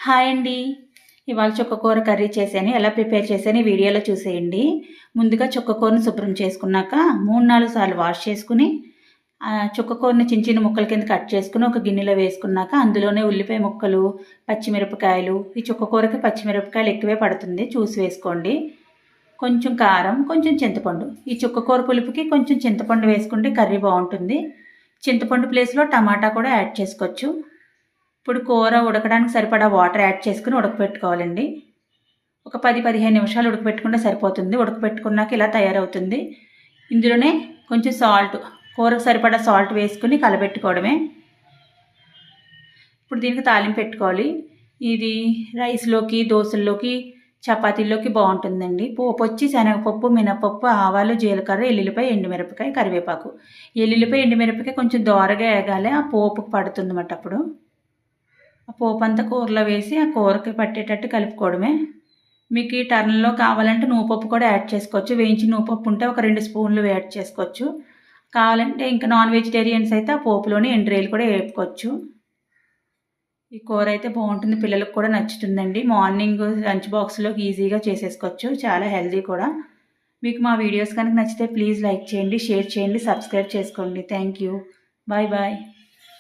Hi అండి. ఇవాళ చుక్కకూర కర్రీ చేశాను. ఎలా ప్రిపేర్ చేశాను వీడియోలో చూసేయండి. ముందుగా చుక్కకూరను శుభ్రం చేసుకున్నాక 3-4 సార్లు వాష్ చేసుకుని చుక్కకూరని చిన్న చిన్న ముక్కల కింద కట్ చేసుకుని ఒక గిన్నెలో వేసుకున్నాక అందులోనే ఉల్లిపాయ ముక్కలు, పచ్చిమిరపకాయలు, ఈ చుక్కకూరకి పచ్చిమిరపకాయలు ఎక్కువే పడుతుంది చూసి వేసుకోండి. కొంచెం కారం, కొంచెం చింతపండు. ఈ చుక్కకూర పులుపుకి కొంచెం చింతపండు వేసుకుంటే కర్రీ బాగుంటుంది. చింతపండు ప్లేస్లో టమాటా కూడా యాడ్ చేసుకోవచ్చు. ఇప్పుడు కూర ఉడకడానికి సరిపడా వాటర్ యాడ్ చేసుకుని ఉడకపెట్టుకోవాలండి. ఒక 10-15 నిమిషాలు ఉడకపెట్టుకుంటే సరిపోతుంది. ఉడకపెట్టుకున్నాక ఇలా తయారవుతుంది. ఇందులోనే కొంచెం కూరకు సరిపడా సాల్ట్ వేసుకుని కలబెట్టుకోవడమే. ఇప్పుడు దీనికి తాలింపు పెట్టుకోవాలి. ఇది రైస్లోకి, దోశల్లోకి, చపాతీల్లోకి బాగుంటుందండి. పోపు వచ్చి శనగపప్పు, మినపప్పు, ఆవాలు, జీలకర్ర, ఎల్లుల్లిపాయ, ఎండుమిరపకాయ, కరివేపాకు. ఎల్లుల్లిపాయ, ఎండుమిరపకాయ కొంచెం దోరగా వేగాలి. ఆ పోపుకు పడుతుంది అన్నమాట. అప్పుడు ఆ పోపు అంతా కూరలో వేసి ఆ కూరకి పట్టేటట్టు కలుపుకోవడమే. మీకు ఈ టర్న్లో కావాలంటే నువ్వుపప్పు కూడా యాడ్ చేసుకోవచ్చు. వేయించిన నువ్వుపప్పు ఉంటే ఒక 2 స్పూన్లు యాడ్ చేసుకోవచ్చు. కావాలంటే ఇంకా నాన్ వెజిటేరియన్స్ అయితే ఆ పోపులోనే ఎండ్రేలు కూడా వేపుకోవచ్చు. ఈ కూర అయితే బాగుంటుంది, పిల్లలకు కూడా నచ్చుతుందండి. మార్నింగ్ లంచ్ బాక్స్లోకి ఈజీగా చేసేసుకోవచ్చు. చాలా హెల్దీ కూడా. మీకు మా వీడియోస్ కనుక నచ్చితే ప్లీజ్ లైక్ చేయండి, షేర్ చేయండి, సబ్స్క్రైబ్ చేసుకోండి. Thank you. Bye bye.